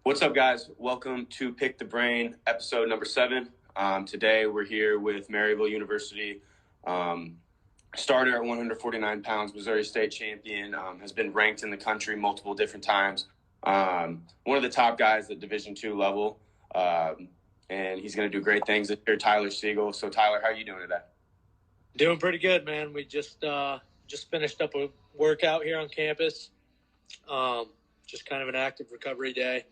What's up, guys? Welcome to Pick the Brain, episode number 7. Today, we're here with Maryville University. Starter at 149 pounds, Missouri State champion, has been ranked in the country multiple different times. One of the top guys at Division II level, and he's going to do great things this year, Tyler Stegall. So, Tyler, how are you doing today? Doing pretty good, man. We just finished up a workout here on campus. Just kind of an active recovery day.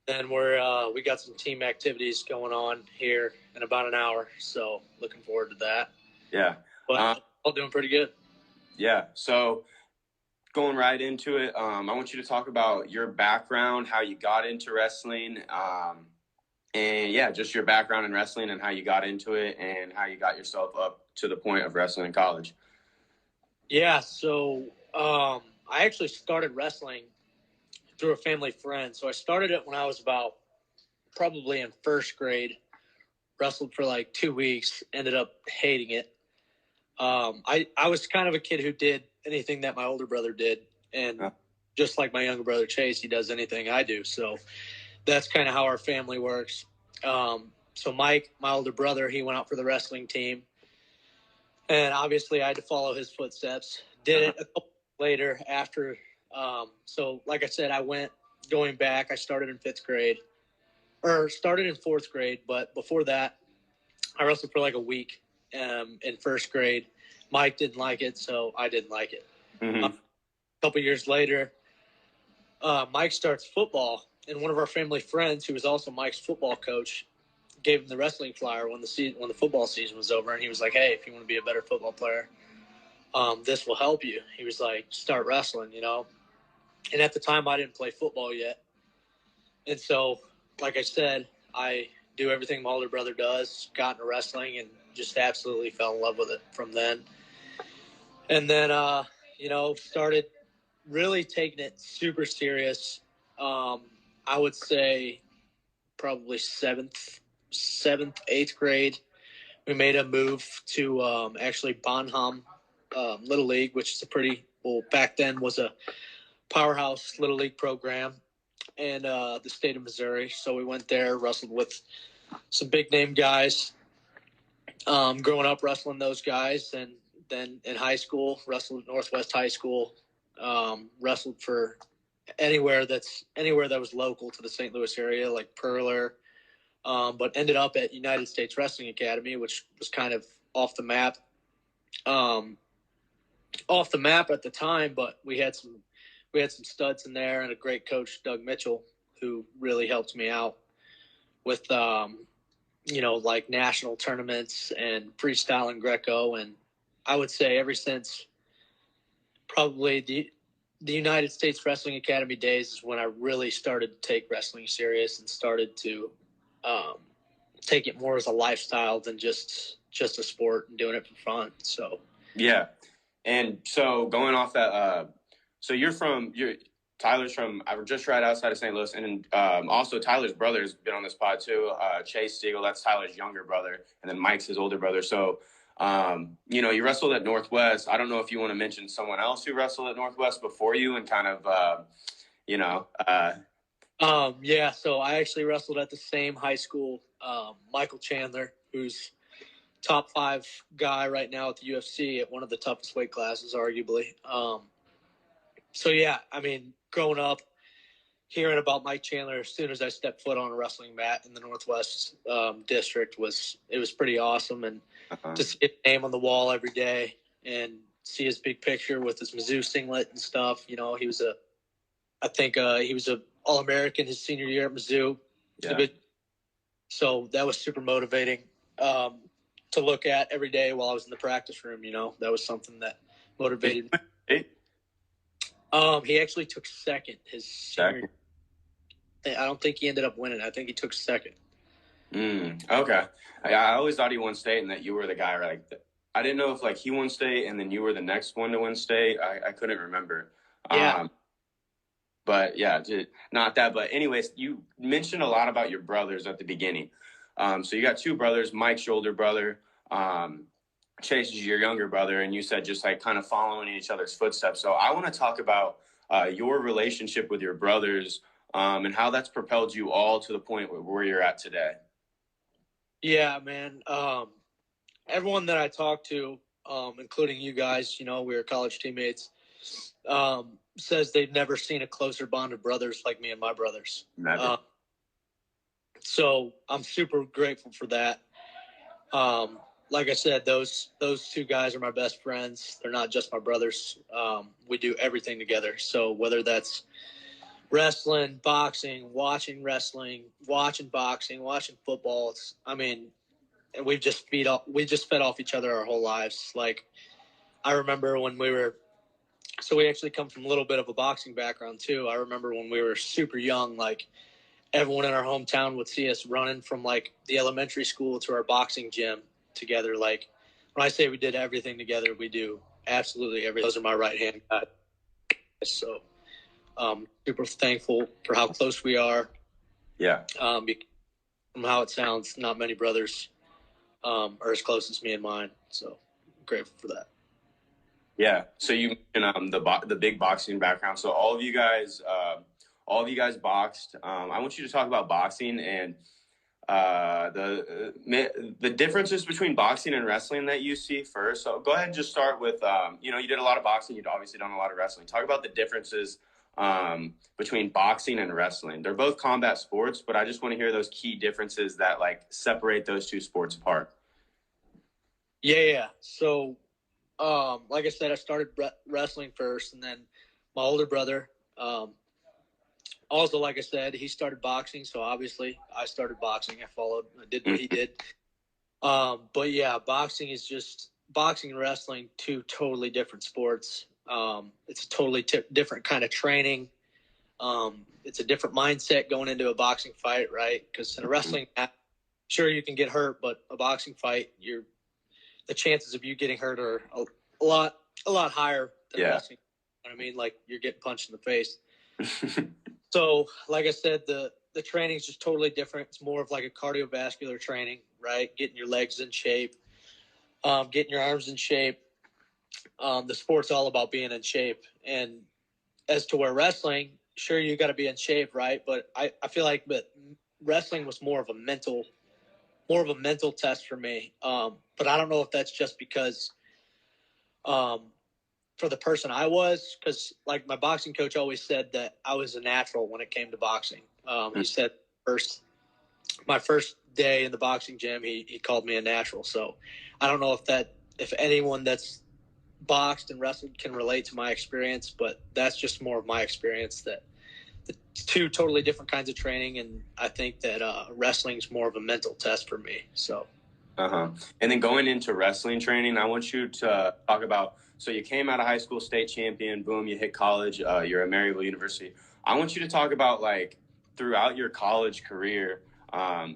Then we got some team activities going on here in about an hour, so looking forward to that. Yeah. But all doing pretty good. Yeah. So going right into it, I want you to talk about your background, how you got into wrestling, and yeah, just your background in wrestling and how you got into it and how you got yourself up to the point of wrestling in college. Yeah. So I actually started wrestling through a family friend. So I started it when I was about probably in first grade, wrestled for like 2 weeks, ended up hating it. I was kind of a kid who did anything that my older brother did. And just like my younger brother, Chase, he does anything I do. So that's kind of how our family works. So Mike, my older brother, he went out for the wrestling team. And obviously I had to follow his footsteps. Did it a couple later after. So like I said, going back, I started in fourth grade, but before that I wrestled for like a week, in first grade. Mike didn't like it, so I didn't like it. A couple years later, Mike starts football, and one of our family friends, who was also Mike's football coach, gave him the wrestling flyer when the football season was over. And he was like, "Hey, if you want to be a better football player, this will help you." He was like, "Start wrestling, you know." And at the time, I didn't play football yet. And so, like I said, I do everything my older brother does, got into wrestling, and just absolutely fell in love with it from then. And then, started really taking it super serious. I would say probably seventh, 8th grade. We made a move to actually Bonham Little League, which is back then was a powerhouse Little League program in the state of Missouri. So we went there, wrestled with some big name guys. Growing up wrestling those guys, and then in high school, wrestled at Northwest High School. Wrestled for anywhere that was local to the St. Louis area, like Perler. But ended up at United States Wrestling Academy, which was kind of off the map. Off the map at the time, but we had some studs in there, and a great coach, Doug Mitchell, who really helped me out with, like national tournaments and freestyle and Greco. And I would say ever since probably the United States Wrestling Academy days is when I really started to take wrestling serious and started to take it more as a lifestyle than just a sport and doing it for fun. So yeah. And so going off that, so Tyler's from just right outside of St. Louis, and also Tyler's brother's been on this pod too. Chase Stegall, that's Tyler's younger brother, and then Mike's his older brother. So, you wrestled at Northwest. I don't know if you want to mention someone else who wrestled at Northwest before you, and kind of, Yeah. So I actually wrestled at the same high school. Michael Chandler, who's top 5 guy right now at the UFC at one of the toughest weight classes, arguably. So yeah, I mean, growing up, hearing about Mike Chandler as soon as I stepped foot on a wrestling mat in the Northwest district was pretty awesome. And to see his name on the wall every day and see his big picture with his Mizzou singlet and stuff, he was he was a All-American his senior year at Mizzou. Yeah. So that was super motivating to look at every day while I was in the practice room. That was something that motivated me. He actually took second his senior. I don't think he ended up winning. I think he took second. Okay. I always thought he won state and that you were the guy. Like, I didn't know if he won state and then you were the next one to win state. I couldn't remember. Yeah. But yeah, not that. But anyways, you mentioned a lot about your brothers at the beginning. So you got 2 brothers. Mike's your older brother. Chase is your younger brother, and you said just kind of following each other's footsteps. So I want to talk about your relationship with your brothers, and how that's propelled you all to the point where you're at today. Yeah, man. Everyone that I talk to, including you guys, we were college teammates, says they've never seen a closer bond of brothers like me and my brothers. Never. So I'm super grateful for that. Like I said, those two guys are my best friends. They're not just my brothers. We do everything together. So whether that's wrestling, boxing, watching boxing, watching football, and we just fed off each other our whole lives. Like I remember when we actually come from a little bit of a boxing background too. I remember when we were super young, like everyone in our hometown would see us running from like the elementary school to our boxing gym together. Like when I say we did everything together, we do absolutely everything. Those are my right hand guys. So super thankful for how close we are. Yeah. From how it sounds, not many brothers are as close as me and mine. So I'm grateful for that. Yeah. So you mentioned the big boxing background. So all of you guys boxed. I want you to talk about boxing and the differences between boxing and wrestling that you see first. So go ahead and just start with you did a lot of boxing. You'd obviously done a lot of wrestling. Talk about the differences between boxing and wrestling. They're both combat sports, but I just want to hear those key differences that like separate those two sports apart. Yeah. So like I said, I started wrestling first, and then my older brother, also, like I said, he started boxing. So obviously I started boxing. I did what he did. But yeah, boxing and wrestling, two totally different sports. It's a totally different kind of training. It's a different mindset going into a boxing fight, right? Because in a wrestling match, sure, you can get hurt, but a boxing fight, the chances of you getting hurt are a lot higher than wrestling. You know what I mean? Like you're getting punched in the face. So, like I said, the training is just totally different. It's more of like a cardiovascular training, right? Getting your legs in shape, getting your arms in shape. The sport's all about being in shape. And as to where wrestling, sure, you got to be in shape, right? But I feel like wrestling was more of a mental test for me. But I don't know if that's just because for the person I was, because like my boxing coach always said that I was a natural when it came to boxing. He said my first day in the boxing gym, he called me a natural. So I don't know if anyone that's boxed and wrestled can relate to my experience, but that's just more of my experience, that the two totally different kinds of training. And I think that wrestling is more of a mental test for me. So. And then going into wrestling training, I want you to talk about, so you came out of high school, state champion, boom, you hit college, you're at Maryville University. I want you to talk about like throughout your college career,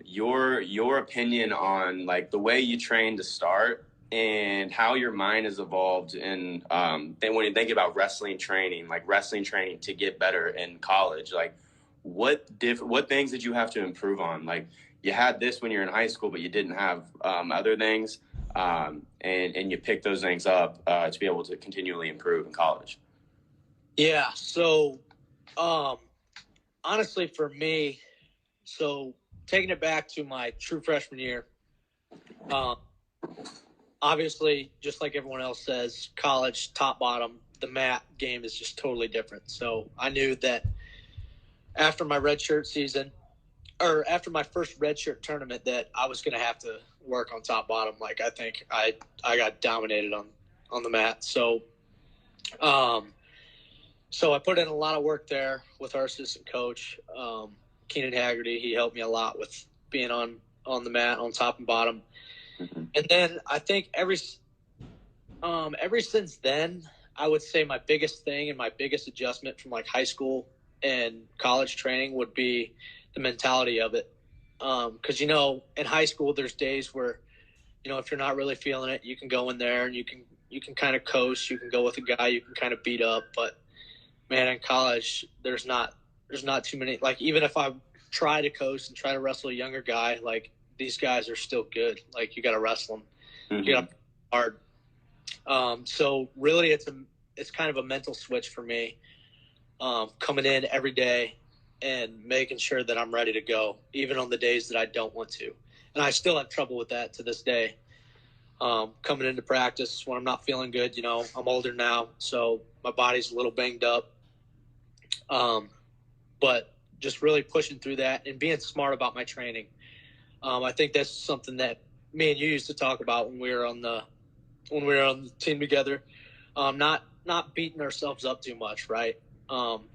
your opinion on like the way you trained to start and how your mind has evolved. And then when you think about wrestling training to get better in college, like what things did you have to improve on? Like you had this when you're in high school, but you didn't have other things, and you pick those things up to be able to continually improve in college. Yeah. So, honestly, for me, so taking it back to my true freshman year, obviously, just like everyone else says, college, top, bottom, the mat game is just totally different. So I knew that after my redshirt season, or after my first redshirt tournament, that I was going to have to work on top, bottom. Like I think I got dominated on the mat. So, so I put in a lot of work there with our assistant coach, Keenan Haggerty. He helped me a lot with being on the mat, on top and bottom. Mm-hmm. And then I think ever since then, I would say my biggest thing and my biggest adjustment from like high school and college training would be the mentality of it. Because, in high school, there's days where, if you're not really feeling it, you can go in there and you can kind of coast. You can go with a guy you can kind of beat up. But, man, in college, there's not too many. Like, even if I try to coast and try to wrestle a younger guy, like, these guys are still good. Like, you got to wrestle them. Mm-hmm. You got to hard. So, really, it's kind of a mental switch for me, coming in every day and making sure that I'm ready to go, even on the days that I don't want to. And I still have trouble with that to this day. Coming into practice when I'm not feeling good, I'm older now, so my body's a little banged up. But just really pushing through that and being smart about my training. I think that's something that me and you used to talk about when we were on the team together. Not beating ourselves up too much, right?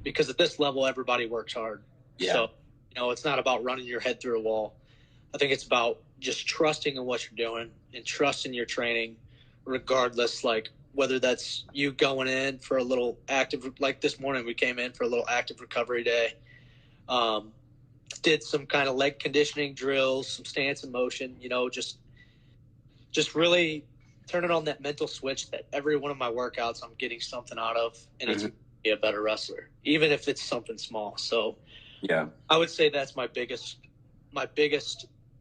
Because at this level, everybody works hard. Yeah. So, it's not about running your head through a wall. I think it's about just trusting in what you're doing and trusting your training, regardless, like whether that's you going in for a little active, like this morning we came in for a little active recovery day. Did some kind of leg conditioning drills, some stance and motion, just really turning on that mental switch that every one of my workouts I'm getting something out of, and it's be a better wrestler, even if it's something small. So yeah, I would say that's my biggest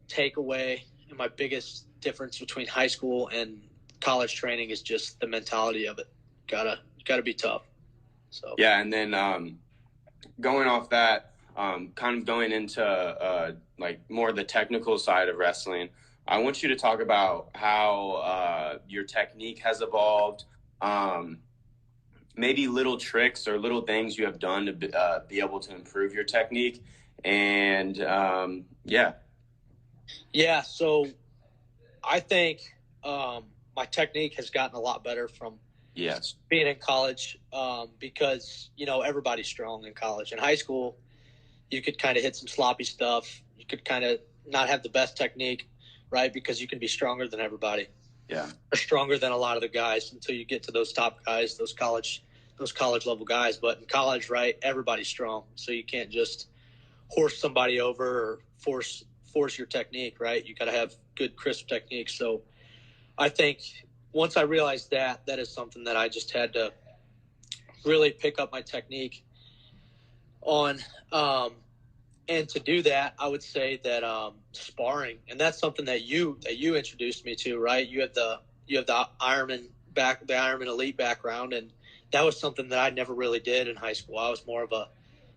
takeaway and my biggest difference between high school and college training is just the mentality of it. Gotta be tough. So yeah, and then going off that, kind of going into like more the technical side of wrestling, I want you to talk about how your technique has evolved, maybe little tricks or little things you have done to be able to improve your technique. And yeah. So I think my technique has gotten a lot better from being in college, because, everybody's strong in college. In high school, you could kind of hit some sloppy stuff. You could kind of not have the best technique, right? Because you can be stronger than everybody. Yeah. Or stronger than a lot of the guys until you get to those top guys, those college level guys. But in college, right, everybody's strong. So you can't just horse somebody over or force your technique, right? You got to have good, crisp technique. So I think once I realized that is something that I just had to really pick up my technique on. And to do that, I would say that sparring, and that's something that you introduced me to, right? You have the Ironman the Ironman elite background, and that was something that I never really did in high school. I was more of a,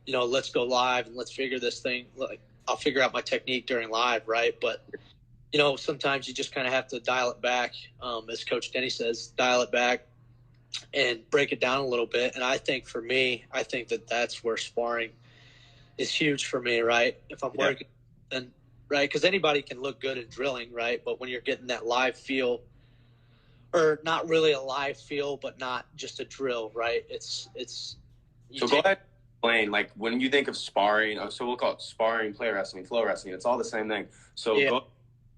let's go live and let's figure this thing. Like, I'll figure out my technique during live, right? But sometimes you just kind of have to dial it back, as Coach Denny says, dial it back and break it down a little bit. And I think for me, that's where sparring is huge for me, right? If I'm working, then right, because anybody can look good in drilling, right? But when you're getting that live feel, or not really a live feel, but not just a drill, right? It's. So go ahead and explain, like when you think of sparring. So we'll call it sparring, play wrestling, flow wrestling. It's all the same thing. So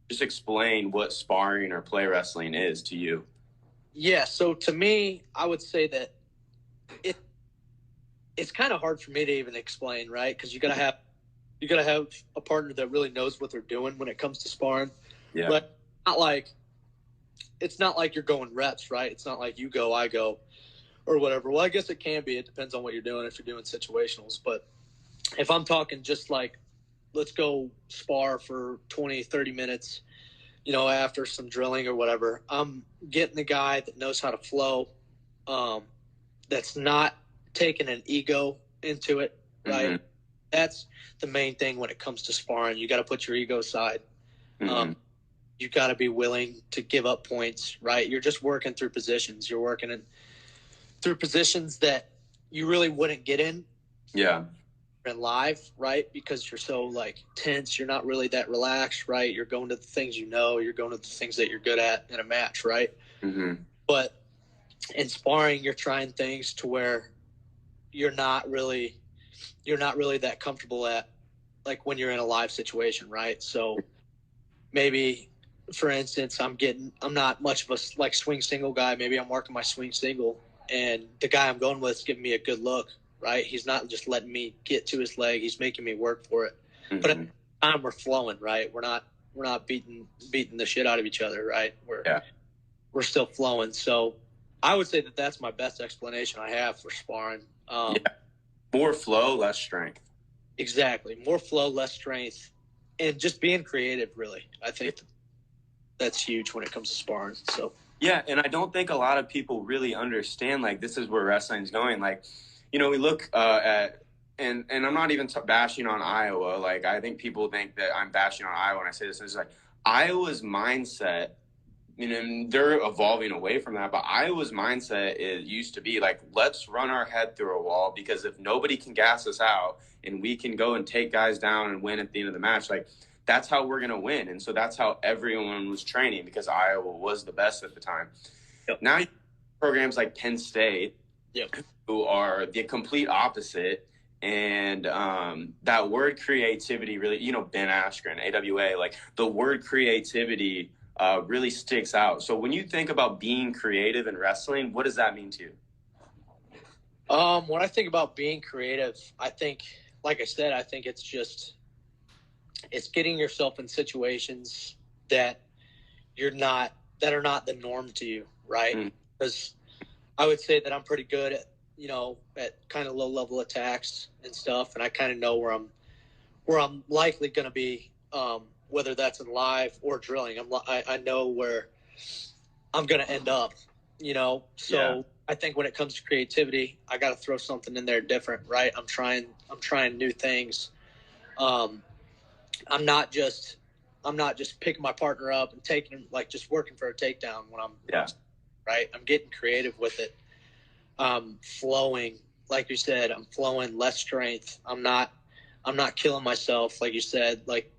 just explain what sparring or play wrestling is to you. Yeah. So to me, I would say that it's kind of hard for me to even explain, right? Because you gotta have a partner that really knows what they're doing when it comes to sparring. Yeah. But it's not like you're going reps, right? It's not like you go, I go, or whatever. Well, I guess it can be. It depends on what you're doing if you're doing situationals. But if I'm talking just like, let's go spar for 20, 30 minutes, after some drilling or whatever, I'm getting the guy that knows how to flow, that's not taking an ego into it, right? Mm-hmm. That's the main thing when it comes to sparring. You got to put your ego aside. Mm-hmm. You got to be willing to give up points, right? You're just working through positions. You're working through positions that you really wouldn't get in. Yeah. In live, right? Because you're so like tense. You're not really that relaxed, right? You're going to the things you're going to the things that you're good at in a match, right? Mm-hmm. But in sparring, you're trying things to where you're not really that comfortable at, like when you're in a live situation, right? So maybe, for instance, I'm not much of a like swing single guy. Maybe I'm working my swing single, and the guy I'm going with is giving me a good look, right? He's not just letting me get to his leg. He's making me work for it. Mm-hmm. But at the time, we're flowing, right? We're not beating the shit out of each other, right? We're still flowing. So I would say that that's my best explanation I have for sparring. More flow, less strength. Exactly. More flow, less strength, and just being creative, really. I think that's huge when it comes to sparring. So yeah, and I don't think a lot of people really understand, like, this is where wrestling's going. Like, we look at I'm not even bashing on Iowa. Like, I think people think that I'm bashing on Iowa when I say this. It's like Iowa's mindset, they're evolving away from that. But Iowa's mindset used to be like, let's run our head through a wall, because if nobody can gas us out and we can go and take guys down and win at the end of the match, like that's how we're going to win. And so that's how everyone was training, because Iowa was the best at the time. Yep. Now you have programs like Penn State, yep. who are the complete opposite. And that word creativity really, Ben Askren, AWA, like the word creativity really sticks out. So when you think about being creative in wrestling, what does that mean to you? When I think about being creative, I think, like I said, I think it's getting yourself in situations that are not the norm to you, right? Because I would say that I'm pretty good at kind of low level attacks and stuff, and I kind of know where I'm likely going to be, whether that's in live or drilling. I know where I'm going to end up, So yeah. I think when it comes to creativity, I got to throw something in there different, right? I'm trying new things. I'm not just picking my partner up and taking him, like just working for a takedown when I'm right. I'm getting creative with it. Flowing, like you said, I'm flowing, less strength. I'm not killing myself, like you said, like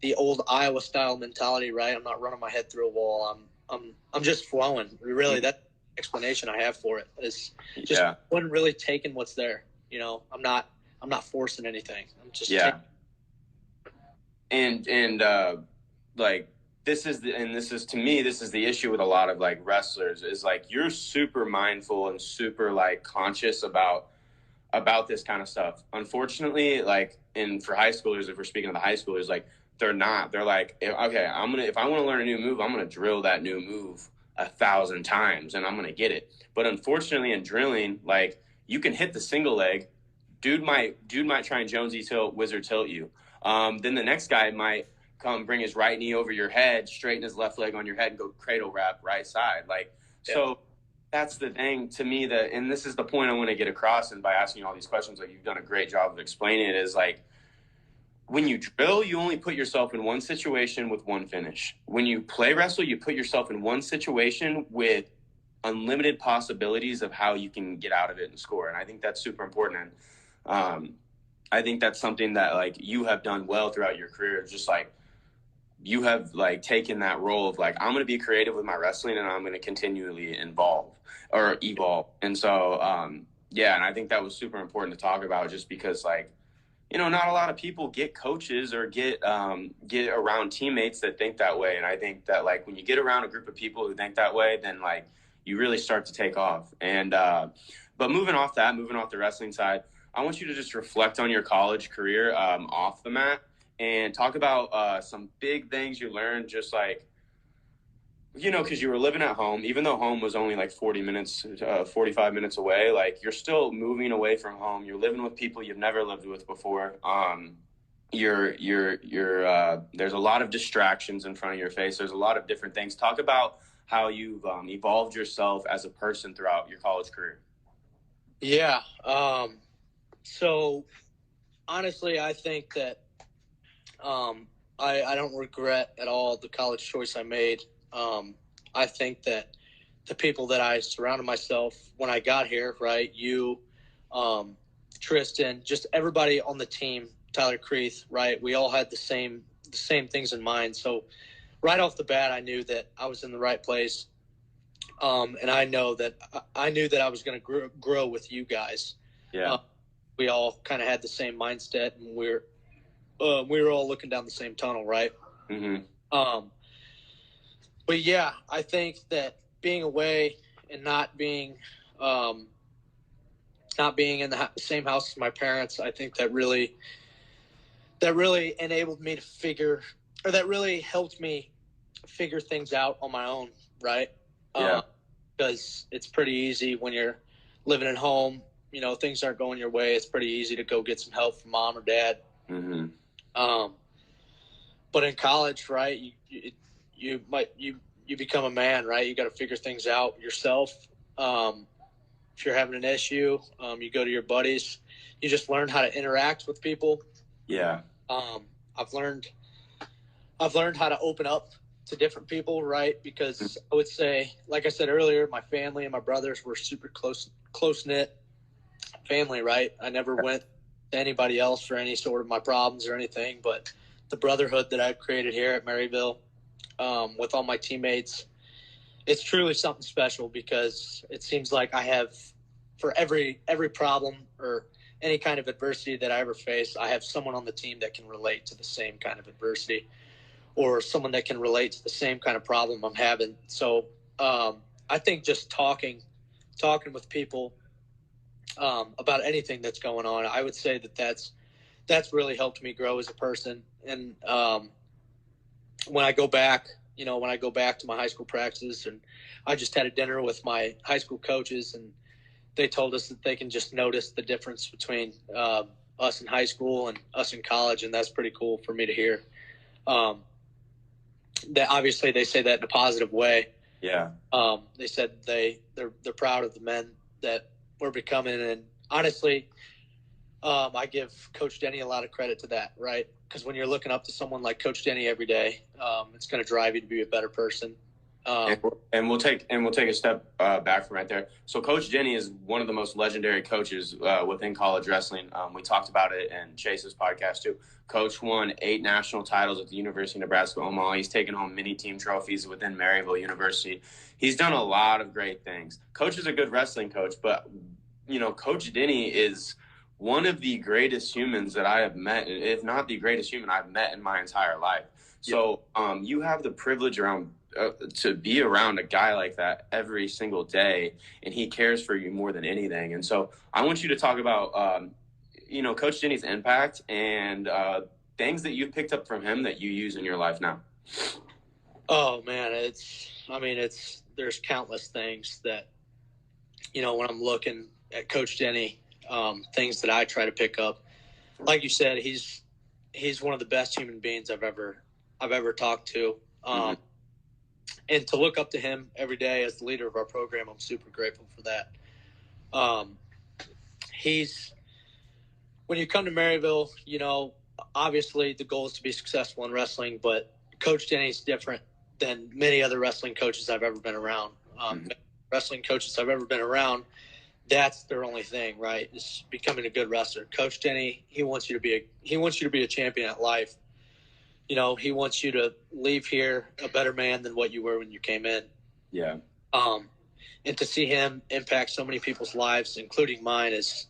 the old Iowa style mentality, right? I'm not running my head through a wall. I'm just flowing. Really, that explanation I have for it is just one really taking what's there. I'm not forcing anything. I'm just taking. And like this is to me, this is the issue with a lot of like wrestlers, is like you're super mindful and super like conscious about this kind of stuff. Unfortunately, like for high schoolers, if we're speaking of the high schoolers, like they're not. They're like, okay, if I want to learn a new move, I'm gonna drill that new move 1,000 times and I'm gonna get it. But unfortunately, in drilling, like you can hit the single leg, dude might try and Jonesy tilt, wizard tilt you. Then the next guy might come bring his right knee over your head, straighten his left leg on your head, and go cradle wrap right side. So that's the thing to me, and this is the point I want to get across. And by asking you all these questions, like you've done a great job of explaining it, is like when you drill, you only put yourself in one situation with one finish. When you play wrestle, you put yourself in one situation with unlimited possibilities of how you can get out of it and score. And I think that's super important. And I think that's something that like you have done well throughout your career. Just like you have like taken that role of like, I'm going to be creative with my wrestling and I'm going to continually evolve. And so, and I think that was super important to talk about, just because like, not a lot of people get coaches or get around teammates that think that way. And I think that like when you get around a group of people who think that way, then like you really start to take off. And but moving off the wrestling side, I want you to just reflect on your college career off the mat and talk about some big things you learned, just like, because you were living at home, even though home was only like 45 minutes away, like you're still moving away from home. You're living with people you've never lived with before. There's a lot of distractions in front of your face. There's a lot of different things. Talk about how you've evolved yourself as a person throughout your college career. Yeah. So honestly, I think that I don't regret at all the college choice I made. I think that the people that I surrounded myself when I got here, right? You, Tristan, just everybody on the team, Tyler Creeth, right? We all had the same things in mind. So right off the bat, I knew that I was in the right place. And I knew that I was going to grow with you guys. Yeah. We all kind of had the same mindset, and we were all looking down the same tunnel, right? Mm-hmm. But yeah, I think that being away and not being in the same house as my parents, I think that really enabled me that really helped me figure things out on my own, right? Yeah. Because it's pretty easy when you're living at home, things aren't going your way. It's pretty easy to go get some help from mom or dad. Mm-hmm. But in college, right, you become a man, right? You got to figure things out yourself. if you're having an issue, you go to your buddies. You just learn how to interact with people. Yeah. I've learned how to open up to different people, right? Because I would say, like I said earlier, my family and my brothers were super close knit family, right? I never went to anybody else for any sort of my problems or anything, but the brotherhood that I've created here at Maryville, with all my teammates, it's truly something special, because it seems like I have, for every problem or any kind of adversity that I ever face, I have someone on the team that can relate to the same kind of adversity, or someone that can relate to the same kind of problem I'm having. So I think just talking with people about anything that's going on, I would say that's really helped me grow as a person. And when I go back to my high school practices, and I just had a dinner with my high school coaches, and they told us that they can just notice the difference between us in high school and us in college, and that's pretty cool for me to hear. That obviously they say that in a positive way. Yeah. They said they're proud of the men that we're becoming, and honestly, I give Coach Denny a lot of credit to that, right? Because when you're looking up to someone like Coach Denny every day, it's going to drive you to be a better person. And we'll take a step back from right there. So Coach Denny is one of the most legendary coaches within college wrestling. We talked about it in Chase's podcast too. Coach won 8 national titles at the University of Nebraska Omaha. He's taken home many team trophies within Maryville University. He's done a lot of great things. Coach is a good wrestling coach, but Coach Denny is one of the greatest humans that I have met, if not the greatest human I've met in my entire life. So you have the privilege to be around a guy like that every single day, and he cares for you more than anything. And so I want you to talk about, Coach Denny's impact and things that you've picked up from him that you use in your life now. Oh man, there's countless things that, when I'm looking at Coach Denny, things that I try to pick up. Like you said, he's one of the best human beings I've ever talked to. And to look up to him every day as the leader of our program, I'm super grateful for that. When you come to Maryville, obviously the goal is to be successful in wrestling, but Coach Denny's different than many other wrestling coaches I've ever been around. Wrestling coaches I've ever been around, that's their only thing, right? Is becoming a good wrestler. Coach Denny, he wants you to be a champion at life. He wants you to leave here a better man than what you were when you came in. Yeah. And to see him impact so many people's lives, including mine, is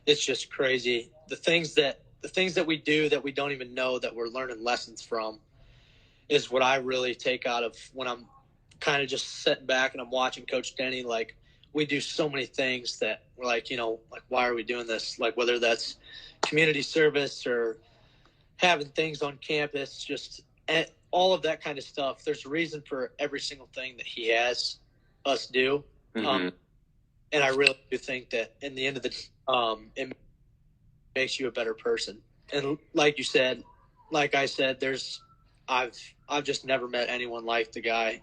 it's just crazy. The things that we do that we don't even know that we're learning lessons from is what I really take out of when I'm kind of just sitting back and I'm watching Coach Denny. Like, we do so many things that we're like, why are we doing this? Like, whether that's community service or having things on campus, just all of that kind of stuff. There's a reason for every single thing that he has us do. And I really do think that in the end of the day, it makes you a better person. And like I said, I've just never met anyone like the guy.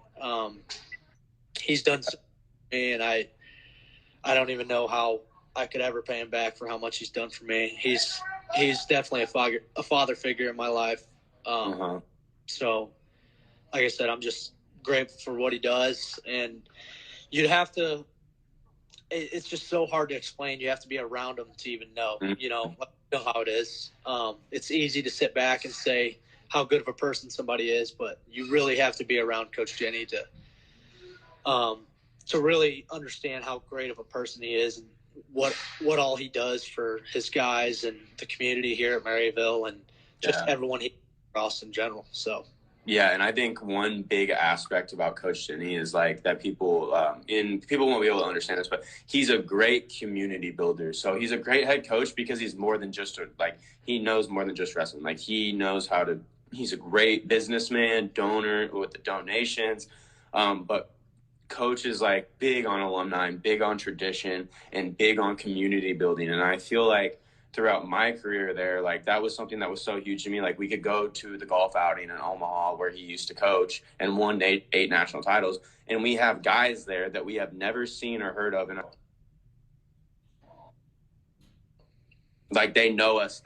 He's done so for me, and I don't even know how I could ever pay him back for how much he's done for me. He's definitely a father figure in my life. So, like I said, I'm just grateful for what he does. And it's just so hard to explain. You have to be around him to even know, know how it is. It's easy to sit back and say how good of a person somebody is, but you really have to be around Coach Denny to really understand how great of a person he is and what all he does for his guys and the community here at Maryville and just everyone he across in general. So. Yeah, and I think one big aspect about Coach Denny is like that people won't be able to understand this, but he's a great community builder. So he's a great head coach because he's more than just he knows more than just wrestling. Like, he knows he's a great businessman, donor with the donations, but Coach is big on alumni and big on tradition and big on community building. And I feel like throughout my career there, like that was something that was so huge to me. Like we could go to the golf outing in Omaha where he used to coach and won eight national titles. And we have guys there that we have never seen or heard of. And like they know us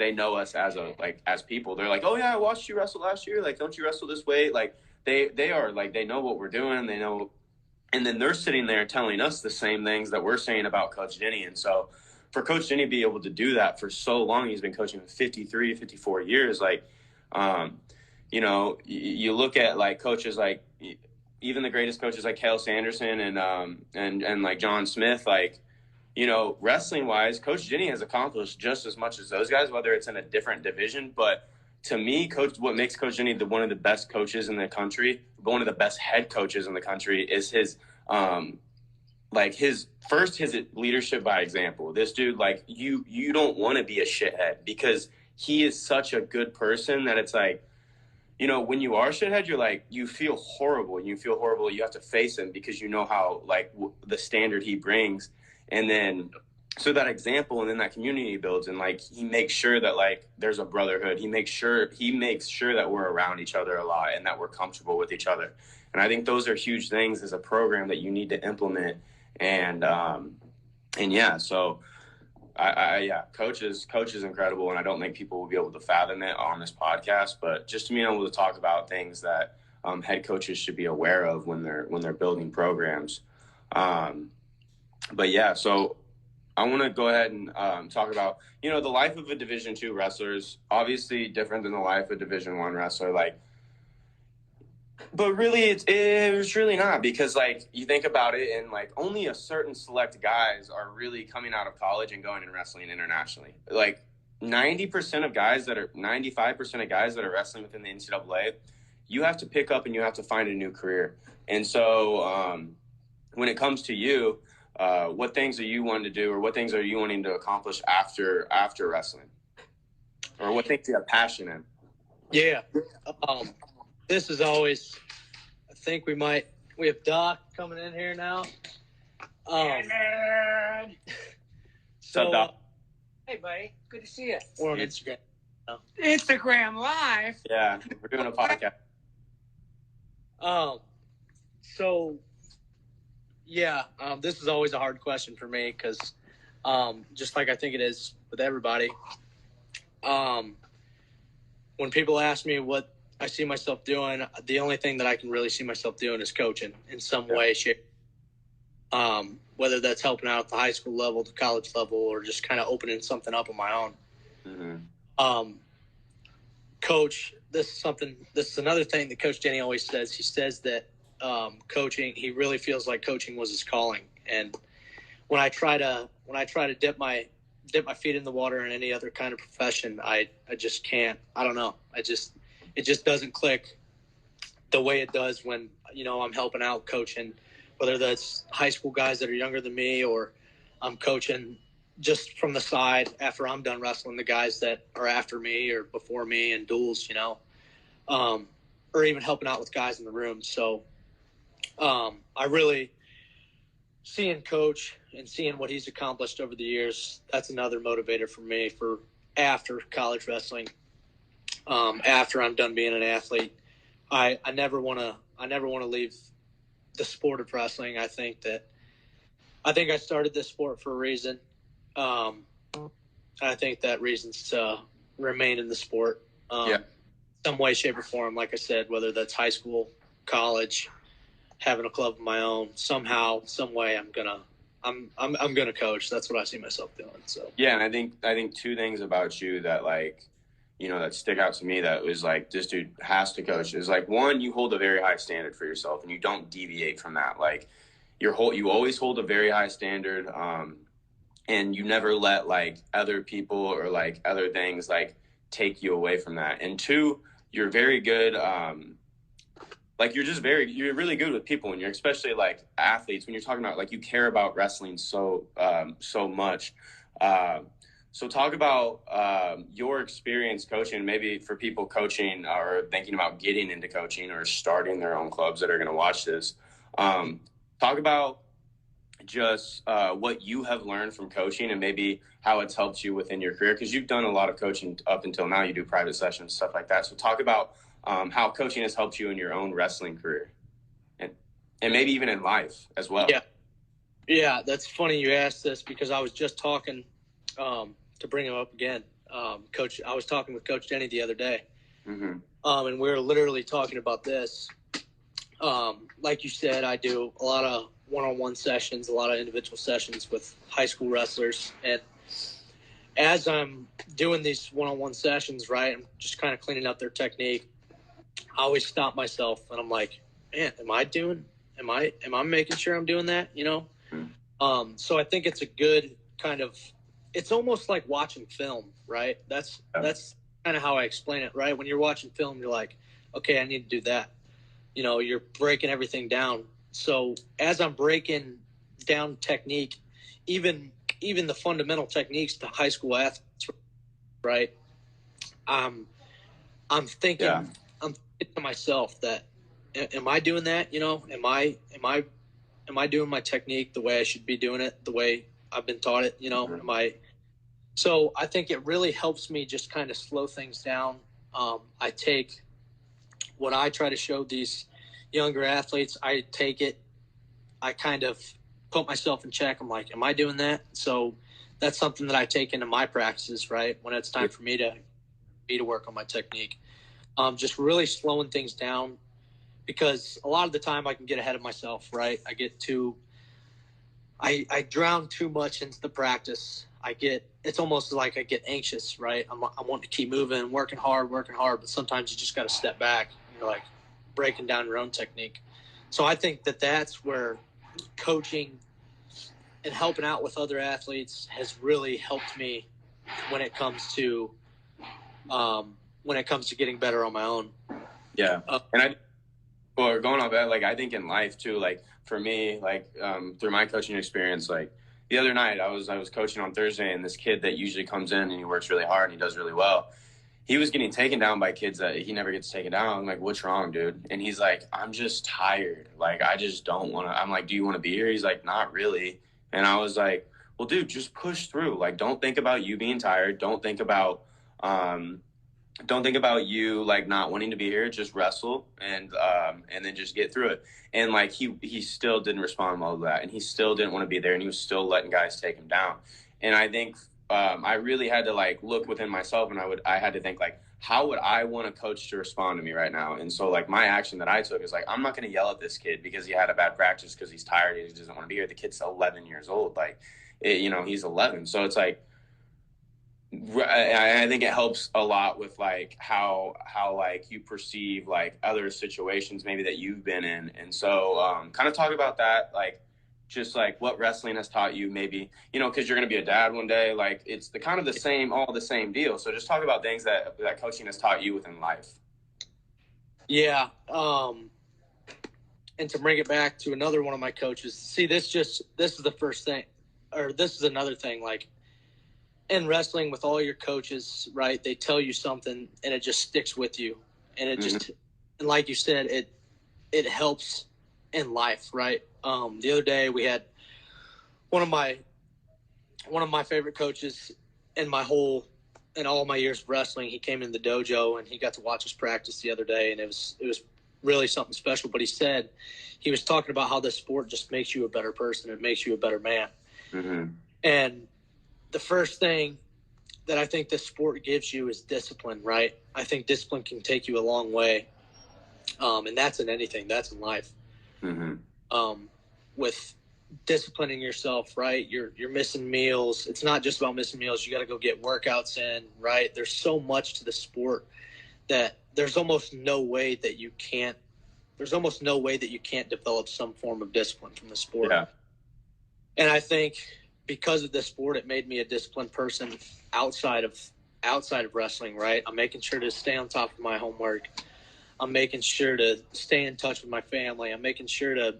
as people. They're like, oh yeah, I watched you wrestle last year. Like, don't you wrestle this weight? Like they are like, they know what we're doing. They know. And then they're sitting there telling us the same things that we're saying about Coach Denny. And so for Coach Denny to be able to do that for so long, he's been coaching for 53, 54 years. Like, you know, you look at like coaches like even the greatest coaches like Cael Sanderson and like John Smith, like, you know, wrestling wise, Coach Denny has accomplished just as much as those guys, whether it's in a different division. But to me, what makes Coach Denny one of the best coaches in the country, one of the best head coaches in the country, is his his leadership by example. This dude, like you don't want to be a shithead because he is such a good person that it's like, you know, when you are a shithead, you're like, you feel horrible. You have to face him because you know how like the standard he brings. And then so that example and then that community he builds, and like he makes sure that like there's a brotherhood. He makes sure that we're around each other a lot and that we're comfortable with each other. And I think those are huge things as a program that you need to implement. And yeah, so coach is incredible, and I don't think people will be able to fathom it on this podcast. But just to be able to talk about things that head coaches should be aware of when they're building programs. But yeah, so I want to go ahead and talk about, you know, the life of a Division II wrestler is obviously different than the life of a Division I wrestler. Like, but really, it's really not, because like you think about it, and like only a certain select guys are really coming out of college and going and wrestling internationally. Like 95% of guys that are wrestling within the NCAA, you have to pick up and you have to find a new career. And so when it comes to you, what things are you wanting to do, or what things are you wanting to accomplish after wrestling, or what things do you have passion in? Yeah. This is always, I think we have Doc coming in here now. So, hey, buddy. Good to see you. We're on Instagram. Instagram Live. Yeah, we're doing a podcast. This is always a hard question for me because just like I think it is with everybody, when people ask me what I see myself doing, the only thing that I can really see myself doing is coaching in some way, shape. Whether that's helping out at the high school level, the college level, or just kind of opening something up on my own. Mm-hmm. Coach, this is another thing that Coach Denny always says. He says that coaching, he really feels like coaching was his calling. And when I try to dip my feet in the water in any other kind of profession, I just can't. I don't know. It just doesn't click the way it does when, you know, I'm helping out coaching, whether that's high school guys that are younger than me, or I'm coaching just from the side after I'm done wrestling the guys that are after me or before me in duels, you know, or even helping out with guys in the room. So I really, seeing Coach and seeing what he's accomplished over the years, that's another motivator for me for after college wrestling. After I'm done being an athlete, I never want to leave the sport of wrestling. I think I started this sport for a reason. I think that reason's to remain in the sport, some way, shape, or form. Like I said, whether that's high school, college, having a club of my own, somehow, some way, I'm gonna coach. That's what I see myself doing. So yeah, and I think two things about you that like, you know, that stick out to me that was like, this dude has to coach, is like, one, you hold a very high standard for yourself and you don't deviate from that. Like you always hold a very high standard. And you never let like other people or like other things like take you away from that. And two, you're very good. Like you're really good with people, and you're especially like athletes when you're talking about like you care about wrestling so much. So talk about your experience coaching, maybe for people coaching or thinking about getting into coaching or starting their own clubs that are going to watch this. Talk about just what you have learned from coaching and maybe how it's helped you within your career, because you've done a lot of coaching up until now. You do private sessions, stuff like that. So talk about how coaching has helped you in your own wrestling career, and maybe even in life as well. Yeah, that's funny you asked this, because I was just talking to bring him up again. Coach, I was talking with Coach Denny the other day, and we were literally talking about this. Like you said, I do a lot of one-on-one sessions, a lot of individual sessions with high school wrestlers. And as I'm doing these one-on-one sessions, right, I'm just kind of cleaning up their technique. I always stop myself and I'm like, man, am I making sure I'm doing that? You know? So I think it's a good kind of, it's almost like watching film, right? That's kind of how I explain it, right? When you're watching film, you're like, okay, I need to do that. You know, you're breaking everything down. So as I'm breaking down technique, even the fundamental techniques to high school athletes, right? I'm thinking, I'm thinking to myself that, am I doing that? You know, am I doing my technique the way I should be doing it, the way I've been taught it? You know, So I think it really helps me just kind of slow things down. I take what I try to show these younger athletes, I take it, I kind of put myself in check. I'm like, am I doing that? So that's something that I take into my practices, right? When it's time for me to work on my technique. Just really slowing things down, because a lot of the time I can get ahead of myself, right? I drown too much into the practice. It's almost like I get anxious, right? I want to keep moving, working hard, but sometimes you just got to step back. You're like breaking down your own technique. So I think that that's where coaching and helping out with other athletes has really helped me when it comes to getting better on my own. Yeah. Well, going off that, like, I think in life too, like for me, like through my coaching experience, like the other night I was coaching on Thursday, and this kid that usually comes in and he works really hard and he does really well, he was getting taken down by kids that he never gets taken down. I'm like, what's wrong, dude? And he's like, I'm just tired. Like, I just don't want to. I'm like, do you want to be here? He's like, not really. And I was like, well, dude, just push through. Like, don't think about you being tired. Don't think about you like not wanting to be here. Just wrestle and then just get through it. And like he still didn't respond well to that, and he still didn't want to be there, and he was still letting guys take him down. And I think I really had to like look within myself, and I had to think like, how would I want a coach to respond to me right now? And so like my action that I took is like, I'm not going to yell at this kid because he had a bad practice because he's tired and he doesn't want to be here. The kid's 11 years old, like he's 11, so it's like. I think it helps a lot with like how like you perceive like other situations maybe that you've been in, and so kind of talk about that, like just like what wrestling has taught you, maybe because you're going to be a dad one day, like it's the kind of the same deal. So just talk about things that coaching has taught you within life. Yeah, and to bring it back to another one of my coaches, see this is the first thing, or this is another thing, like. In wrestling with all your coaches, right, they tell you something and it just sticks with you. And it just, and like you said, it helps in life, right? The other day we had one of my favorite coaches in all my years of wrestling. He came in the dojo and he got to watch us practice the other day, and it was really something special. But he was talking about how this sport just makes you a better person. It makes you a better man. And the first thing that I think this sport gives you is discipline, right? I think discipline can take you a long way. And that's in anything. That's in life. With disciplining yourself, right? You're missing meals. It's not just about missing meals. You got to go get workouts in, right? There's so much to the sport that there's almost no way that you can't develop some form of discipline from the sport. Yeah. And I think because of this sport, it made me a disciplined person outside of wrestling, right? I'm making sure to stay on top of my homework. I'm making sure to stay in touch with my family. I'm making sure that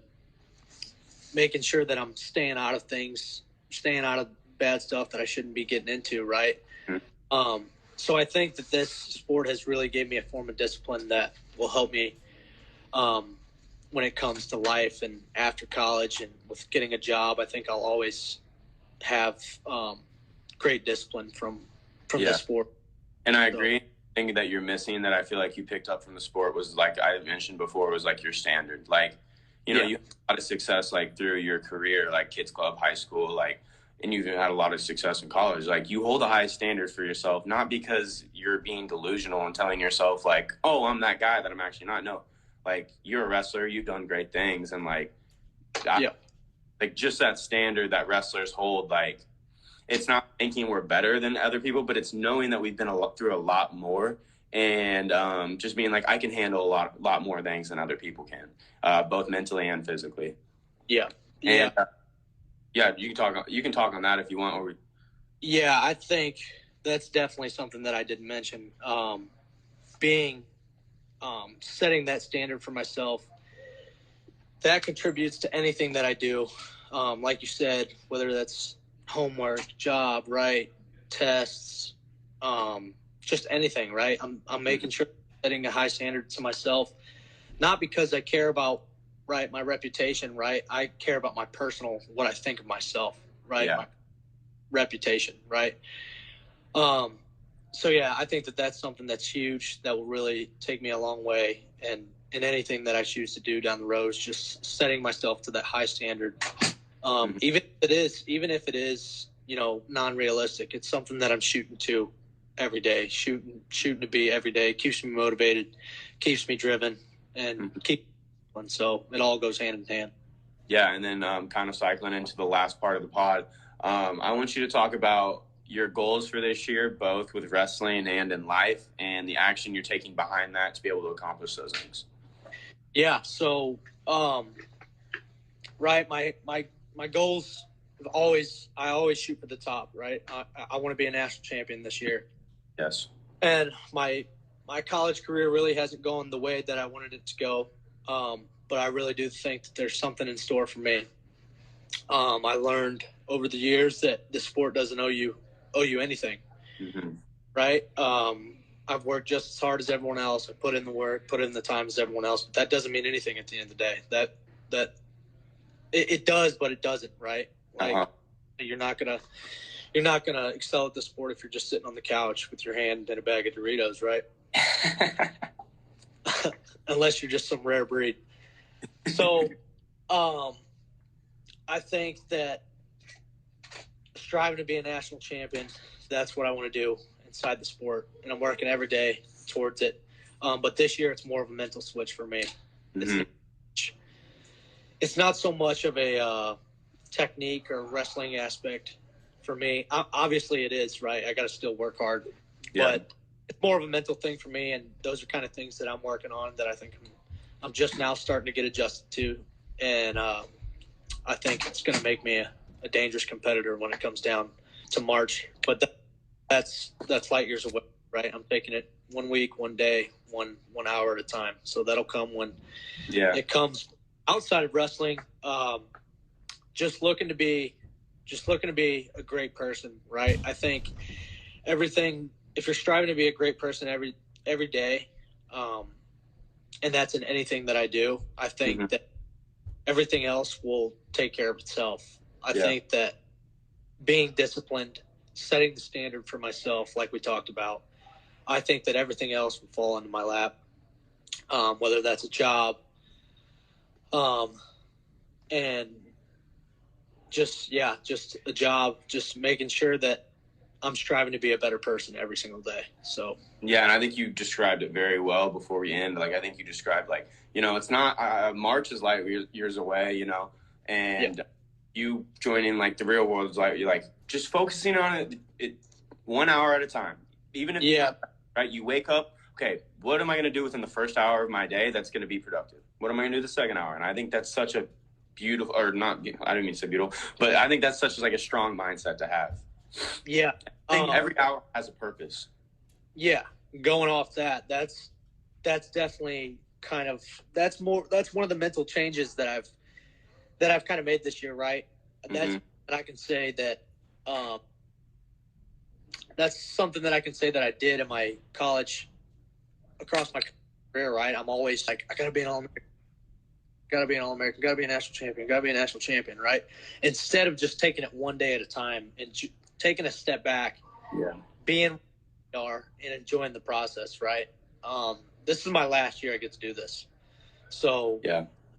I'm staying out of bad stuff that I shouldn't be getting into, right? So I think that this sport has really gave me a form of discipline that will help me when it comes to life and after college and with getting a job, I think I'll always have great discipline from the sport. And I agree. The thing that you're missing that I feel like you picked up from the sport was, like I mentioned before, was like your standard. Like, you know, you had a lot of success like through your career, like kids club, high school, like, and you've had a lot of success in college. Like, you hold a high standard for yourself, not because you're being delusional and telling yourself like, oh, I'm that guy that I'm actually not. No, like, you're a wrestler, you've done great things, and like just that standard that wrestlers hold, like, it's not thinking we're better than other people, but it's knowing that we've been through a lot more, and just being like, I can handle a lot more things than other people can, both mentally and physically. Yeah. And, you can talk on that if you want. Yeah, I think that's definitely something that I didn't mention. Setting that standard for myself, that contributes to anything that I do. Like you said, whether that's homework, job, right, tests, just anything, right? I'm making sure I'm setting a high standard to myself, not because I care about, right, my reputation, right? I care about my personal, what I think of myself, right? Yeah. My reputation, right? So yeah, I think that that's something that's huge that will really take me a long way. And in anything that I choose to do down the road is just setting myself to that high standard. Even if it is, you know, non-realistic, it's something that I'm shooting to every day, shooting to be every day. Keeps me motivated, keeps me driven, and so it all goes hand in hand. Yeah. And then kind of cycling into the last part of the pod, I want you to talk about your goals for this year, both with wrestling and in life, and the action you're taking behind that to be able to accomplish those things. Yeah. So, right. My goals I always shoot for the top, right? I want to be a national champion this year. Yes. And my college career really hasn't gone the way that I wanted it to go. But I really do think that there's something in store for me. I learned over the years that the sport doesn't owe you anything. Mm-hmm. Right? I've worked just as hard as everyone else. I put in the work, put in the time as everyone else. But that doesn't mean anything at the end of the day. That it does, but it doesn't, right? Like you're not gonna excel at the sport if you're just sitting on the couch with your hand in a bag of Doritos, right? Unless you're just some rare breed. So, I think that striving to be a national champion, that's what I want to do inside the sport, and I'm working every day towards it. But this year, it's more of a mental switch for me. Mm-hmm. It's not so much of a technique or wrestling aspect for me. Obviously, it is, right? I got to still work hard, but it's more of a mental thing for me, and those are kind of things that I'm working on that I think I'm just now starting to get adjusted to, and I think it's going to make me a dangerous competitor when it comes down to March. But that's light years away, right? I'm taking it 1 week, 1 day, one hour at a time. So that'll come when it comes. Outside of wrestling, just looking to be a great person, right? I think everything, if you're striving to be a great person every day, and that's in anything that I do, I think that everything else will take care of itself. I think that being disciplined, setting the standard for myself, like we talked about, I think that everything else will fall into my lap, whether that's a job, and just a job, just making sure that I'm striving to be a better person every single day. So yeah, and I think you described it very well before we end. Like, I think you described, like, you know, it's not March is like years away, you know, and you joining like the real world is like, you're like just focusing on it 1 hour at a time, even if right, you wake up, okay, what am I going to do within the first hour of my day that's going to be productive? What am I going to do the second hour? And I think that's such a beautiful, or not, I don't mean to say beautiful, but I think that's such like a strong mindset to have. Yeah. I think every hour has a purpose. Yeah. Going off that's definitely kind of, that's one of the mental changes that I've kind of made this year, right? That's what I can say that, that's something that I can say that I did in my college, across my career, right? I'm always like, I gotta be an All-American. got to be an All-American, got to be a national champion, got to be a national champion, right? Instead of just taking it one day at a time and taking a step back, being where we are and enjoying the process, right? This is my last year I get to do this. So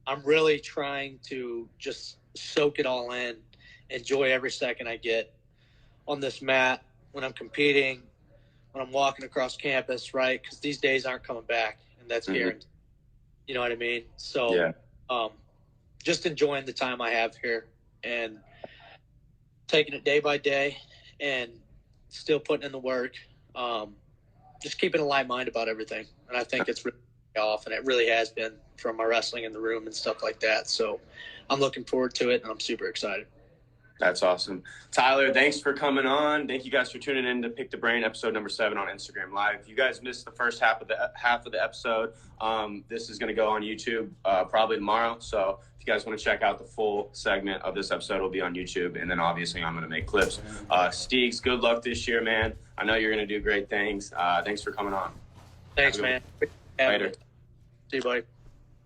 I'm really trying to just soak it all in, enjoy every second I get on this mat, when I'm competing, when I'm walking across campus, right? Because these days aren't coming back, and that's guaranteed. You know what I mean? So just enjoying the time I have here and taking it day by day and still putting in the work. Just keeping a light mind about everything. And I think it's really off, and it really has been from my wrestling in the room and stuff like that. So I'm looking forward to it, and I'm super excited. That's awesome. Tyler, thanks for coming on. Thank you guys for tuning in to Pick the Brain, episode number 7 on Instagram Live. If you guys missed the first half of the episode, this is going to go on YouTube probably tomorrow. So if you guys want to check out the full segment of this episode, it'll be on YouTube. And then obviously I'm going to make clips. Steegs, good luck this year, man. I know you're going to do great things. Thanks for coming on. Thanks, man. Later. See you, buddy.